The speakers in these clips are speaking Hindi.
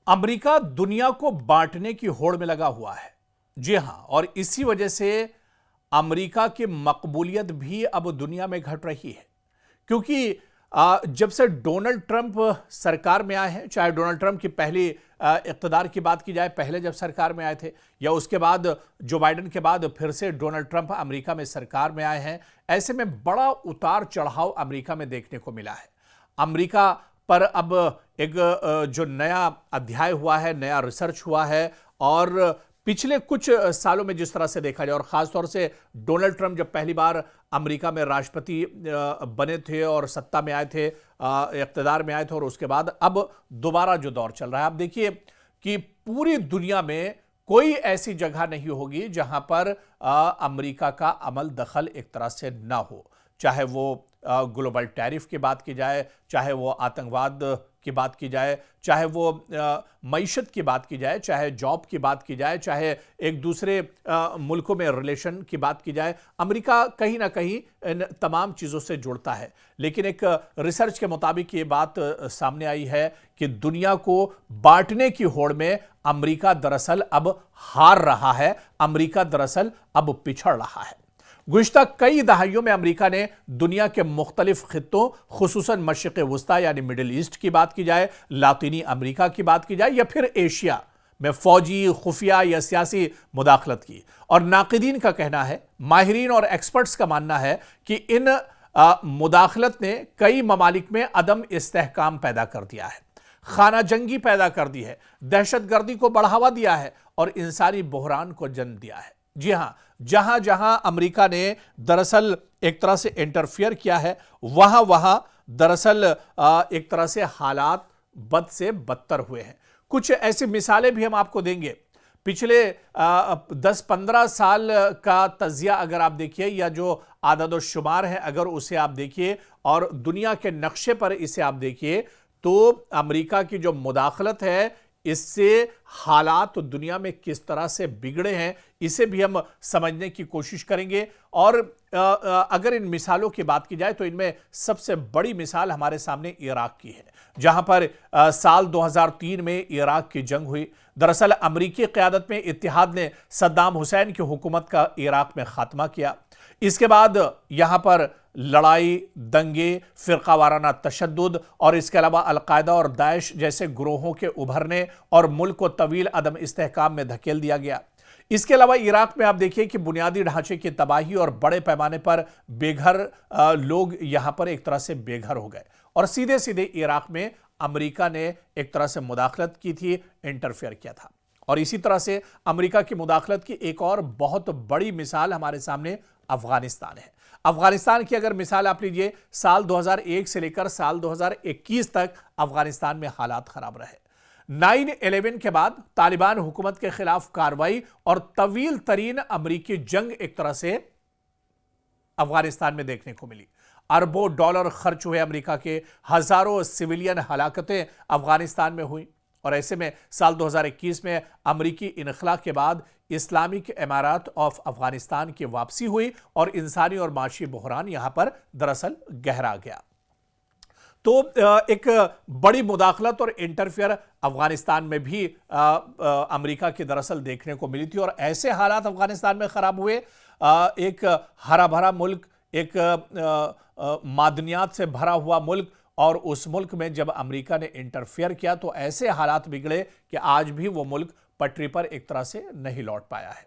अमेरिका दुनिया को बांटने की होड़ में लगा हुआ है। जी हां, और इसी वजह से अमेरिका की मकबूलियत भी अब दुनिया में घट रही है, क्योंकि जब से डोनाल्ड ट्रंप सरकार में आए हैं, चाहे डोनाल्ड ट्रंप की पहली इक़्तिदार की बात की जाए, पहले जब सरकार में आए थे, या उसके बाद जो बाइडेन के बाद फिर से डोनाल्ड ट्रंप अमेरिका में सरकार में आए हैं, ऐसे में बड़ा उतार चढ़ाव अमेरिका में देखने को मिला है। अमेरिका पर अब एक जो नया अध्याय हुआ है, नया रिसर्च हुआ है, और पिछले कुछ सालों में जिस तरह से देखा जाए, और खासतौर से डोनाल्ड ट्रंप जब पहली बार अमेरिका में राष्ट्रपति बने थे और सत्ता में आए थे, इक़्तिदार में आए थे, और उसके बाद अब दोबारा जो दौर चल रहा है, आप देखिए कि पूरी दुनिया में कोई ऐसी जगह नहीं होगी जहां पर अमेरिका का अमल दखल एक तरह से ना हो। चाहे वो ग्लोबल टैरिफ की बात की जाए, चाहे वो आतंकवाद की बात की जाए, चाहे वो मईशत की बात की जाए, चाहे जॉब की बात की जाए, चाहे एक दूसरे मुल्कों में रिलेशन की बात की जाए, अमेरिका कहीं ना कहीं इन तमाम चीज़ों से जुड़ता है। लेकिन एक रिसर्च के मुताबिक ये बात सामने आई है कि दुनिया को बांटने की होड़ में अमेरिका दरअसल अब हार रहा है, अमेरिका दरअसल अब पिछड़ रहा है। गुज़िश्ता कई दहाइयों में अमेरिका ने दुनिया के मुख्तलिफ खित्तों, खुसूसन मशरिक़ वुस्ता यानी मिडिल ईस्ट की बात की जाए, लातीनी अमेरिका की बात की जाए, या फिर एशिया में फौजी, खुफिया या सियासी मुदाखलत की। और नाक़िदीन का कहना है, माहिरीन और एक्सपर्ट्स का मानना है कि इन मुदाखलत ने कई ममालिक में अदम इस्तेहकाम पैदा कर दिया है, खाना जंगी पैदा कर दी है, दहशतगर्दी को बढ़ावा दिया है और इंसानी बहरान को जन्म दिया है। जी हां, जहां जहां अमेरिका ने दरअसल एक तरह से इंटरफियर किया है, वहां वहां दरअसल एक तरह से हालात बद से बदतर हुए हैं। कुछ ऐसी मिसालें भी हम आपको देंगे। पिछले 10-15 साल का तजिया अगर आप देखिए, या जो आदद शुमार है अगर उसे आप देखिए, और दुनिया के नक्शे पर इसे आप देखिए, तो अमेरिका की जो मुदाखलत है, इससे हालात तो दुनिया में किस तरह से बिगड़े हैं, इसे भी हम समझने की कोशिश करेंगे। और अगर इन मिसालों की बात की जाए तो इनमें सबसे बड़ी मिसाल हमारे सामने इराक की है, जहां पर साल 2003 में इराक की जंग हुई। दरअसल अमेरिकी क़यादत में इत्तेहाद ने सद्दाम हुसैन की हुकूमत का इराक में खात्मा किया। इसके बाद यहां पर लड़ाई, दंगे, फिरका वाराना तशद्दुद और इसके अलावा अलकायदा और दाइश जैसे ग्रोहों के उभरने और मुल्क को तवील अदम इस्तेहकाम में धकेल दिया गया। इसके अलावा इराक में आप देखिए कि बुनियादी ढांचे की तबाही और बड़े पैमाने पर बेघर लोग यहां पर एक तरह से बेघर हो गए, और सीधे सीधे इराक में अमेरिका ने एक तरह से मुदाखलत की थी, इंटरफेयर किया था। और इसी तरह से अमेरिका की मुदाखलत की एक और बहुत बड़ी मिसाल हमारे सामने अफगानिस्तान है। अफगानिस्तान की अगर मिसाल आप लीजिए, साल 2001 से लेकर साल 2021 तक अफगानिस्तान में हालात खराब रहे। 9/11 के बाद तालिबान हुकूमत के खिलाफ कार्रवाई और तवील तरीन अमेरिकी जंग एक तरह से अफगानिस्तान में देखने को मिली। अरबों डॉलर खर्च हुए अमेरिका के, हजारों सिविलियन हलाकतें अफगानिस्तान में हुई। और ऐसे में साल 2021 में अमेरिकी इनखला के बाद इस्लामिक इमारात ऑफ अफगानिस्तान की वापसी हुई और इंसानी और माशी बहरान यहां पर दरअसल गहरा गया। तो एक बड़ी मुदाखलत और इंटरफेयर अफगानिस्तान में भी अमेरिका की दरअसल देखने को मिली थी, और ऐसे हालात अफगानिस्तान में खराब हुए। एक हरा भरा मुल्क, एक मादनियात से भरा हुआ मुल्क, और उस मुल्क में जब अमेरिका ने इंटरफेयर किया तो ऐसे हालात बिगड़े कि आज भी वो मुल्क पटरी पर एक तरह से नहीं लौट पाया है।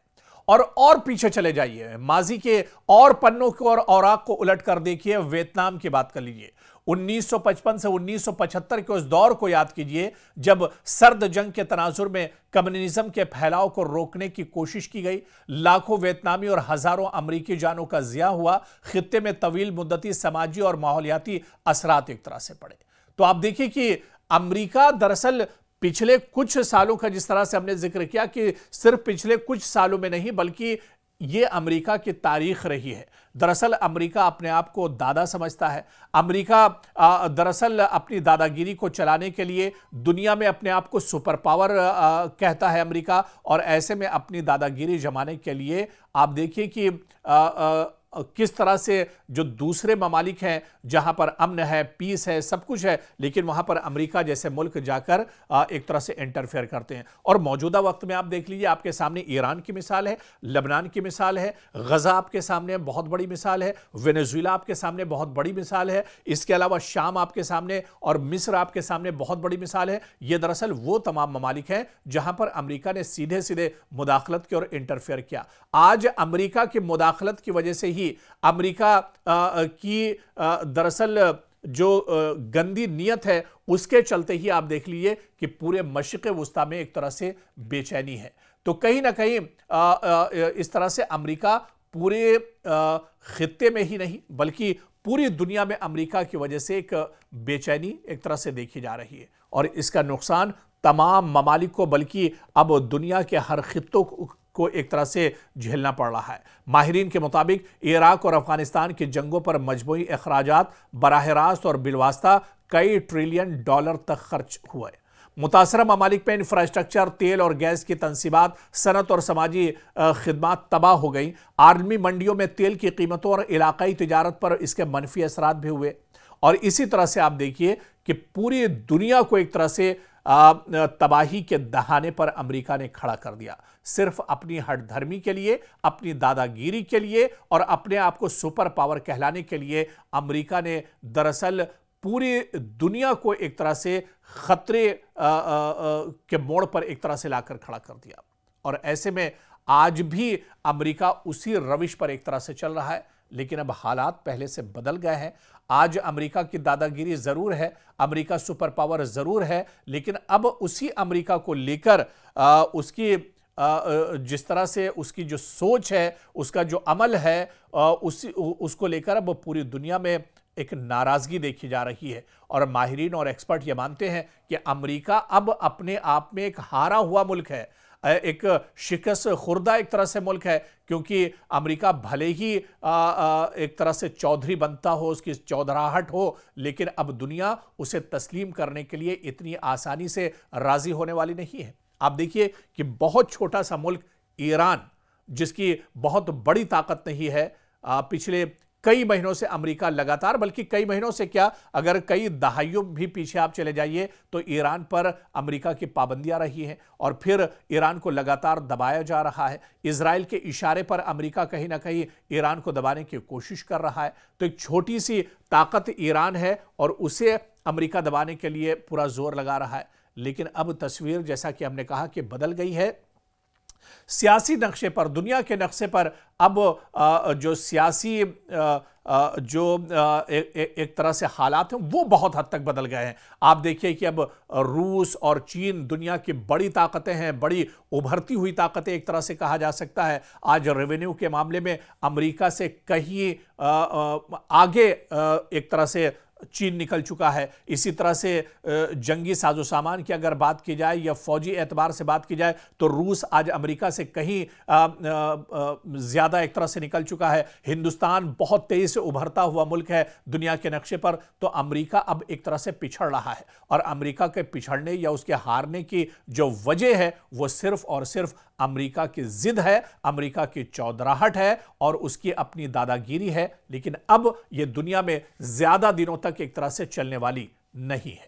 और पीछे चले जाइए, माजी के और पन्नों को और औराक को उलट कर देखिए, वियतनाम की बात कर लीजिए। 1955 से 1975 के उस दौर को याद कीजिए, जब सर्द जंग के तनाजुर में कम्युनिज्म के फैलाव को रोकने की कोशिश की गई। लाखों वियतनामी और हजारों अमरीकी जानों का ज़िया हुआ। खित्ते में तवील मुद्दती समाजी और माहौलियाती असरात एक तरह से पड़े। तो आप देखिए कि अमरीका दरअसल पिछले कुछ सालों का, जिस तरह से हमने जिक्र किया कि सिर्फ पिछले कुछ सालों में नहीं, बल्कि ये अमेरिका की तारीख रही है। दरअसल अमेरिका अपने आप को दादा समझता है। अमेरिका दरअसल अपनी दादागिरी को चलाने के लिए दुनिया में अपने आप को सुपर पावर कहता है अमेरिका, और ऐसे में अपनी दादागिरी जमाने के लिए आप देखिए कि किस तरह से जो दूसरे ममालिक हैं जहां पर अमन है, पीस है, सब कुछ है, लेकिन वहां पर अमेरिका जैसे मुल्क जाकर एक तरह से इंटरफेयर करते हैं। और मौजूदा वक्त में आप देख लीजिए, आपके सामने ईरान की मिसाल है, लेबनान की मिसाल है, गजा आपके सामने बहुत बड़ी मिसाल है, वेनेजुएला आपके सामने बहुत बड़ी मिसाल है, इसके अलावा शाम आपके सामने और मिस्र आपके सामने बहुत बड़ी मिसाल है। ये दरअसल वो तमाम ममालिक हैं जहां पर अमेरिका ने सीधे सीधे मुदाखलत की और इंटरफेयर किया। आज अमेरिका की मुदाखलत की वजह से ही अमेरिका की दरअसल जो गंदी नीयत है उसके चलते ही आप देख लीजिए कि पूरे मशरिक़ वुस्ता में एक तरह से बेचैनी है। तो कहीं ना कहीं इस तरह से अमेरिका पूरे खित्ते में ही नहीं बल्कि पूरी दुनिया में अमेरिका की वजह से एक बेचैनी एक तरह से देखी जा रही है और इसका नुकसान तमाम ममालिक को बल्कि अब दुनिया के हर खित्तों को एक तरह से झेलना पड़ रहा है। माहिरीन के मुताबिक इराक और अफगानिस्तान की जंगों पर मजमूई अखराजात बराह रास्त और बिलवास्ता कई ट्रिलियन डॉलर तक खर्च हुए। मुतासरा ममालिक में इंफ्रास्ट्रक्चर, तेल और गैस की तंसीबात, सनत और समाजी खिदमात तबाह हो गई। आलमी मंडियों में तेल की कीमतों और इलाकाई तिजारत पर इसके मनफी असरात भी हुए। और इसी तरह से आप देखिए कि पूरी दुनिया को एक तरह से तबाही के दहाने पर अमेरिका ने खड़ा कर दिया, सिर्फ अपनी हठधर्मी के लिए, अपनी दादागिरी के लिए और अपने आप को सुपर पावर कहलाने के लिए अमेरिका ने दरअसल पूरी दुनिया को एक तरह से खतरे के मोड़ पर एक तरह से लाकर खड़ा कर दिया। और ऐसे में आज भी अमेरिका उसी रविश पर एक तरह से चल रहा है, लेकिन अब हालात पहले से बदल गए हैं। आज अमेरिका की दादागिरी जरूर है, अमेरिका सुपर पावर जरूर है, लेकिन अब उसी अमेरिका को लेकर उसकी जिस तरह से उसकी जो सोच है, उसका जो अमल है, उसको लेकर अब पूरी दुनिया में एक नाराजगी देखी जा रही है। और माहिरीन और एक्सपर्ट ये मानते हैं कि अमेरिका अब अपने आप में एक हारा हुआ मुल्क है, एक शिकस्त खुर्दा एक तरह से मुल्क है, क्योंकि अमेरिका भले ही एक तरह से चौधरी बनता हो, उसकी चौधराहट हो, लेकिन अब दुनिया उसे तस्लीम करने के लिए इतनी आसानी से राजी होने वाली नहीं है। आप देखिए कि बहुत छोटा सा मुल्क ईरान, जिसकी बहुत बड़ी ताकत नहीं है, पिछले कई महीनों से अमेरिका लगातार, बल्कि कई महीनों से क्या, अगर कई दहाइयों भी पीछे आप चले जाइए तो ईरान पर अमेरिका की पाबंदियां रही हैं और फिर ईरान को लगातार दबाया जा रहा है। इजराइल के इशारे पर अमेरिका कहीं ना कहीं ईरान को दबाने की कोशिश कर रहा है। तो एक छोटी सी ताकत ईरान है और उसे अमेरिका दबाने के लिए पूरा जोर लगा रहा है। लेकिन अब तस्वीर, जैसा कि हमने कहा, कि बदल गई है। सियासी नक्शे पर, दुनिया के नक्शे पर अब जो सियासी एक तरह से हालात हैं वो बहुत हद तक बदल गए हैं। आप देखिए कि अब रूस और चीन दुनिया की बड़ी ताकतें हैं, बड़ी उभरती हुई ताकतें एक तरह से कहा जा सकता है। आज रेवेन्यू के मामले में अमेरिका से कहीं आगे एक तरह से चीन निकल चुका है। इसी तरह से जंगी साजो सामान की अगर बात की जाए या फौजी एतबार से बात की जाए तो रूस आज अमेरिका से कहीं ज़्यादा एक तरह से निकल चुका है। हिंदुस्तान बहुत तेज़ी से उभरता हुआ मुल्क है दुनिया के नक्शे पर, तो अमेरिका अब एक तरह से पिछड़ रहा है। और अमेरिका के पिछड़ने या उसके हारने की जो वजह है वो सिर्फ और सिर्फ अमेरिका की जिद है, अमेरिका की चौधराहट है और उसकी अपनी दादागिरी है। लेकिन अब यह दुनिया में ज़्यादा दिनों तक एक तरह से चलने वाली नहीं है।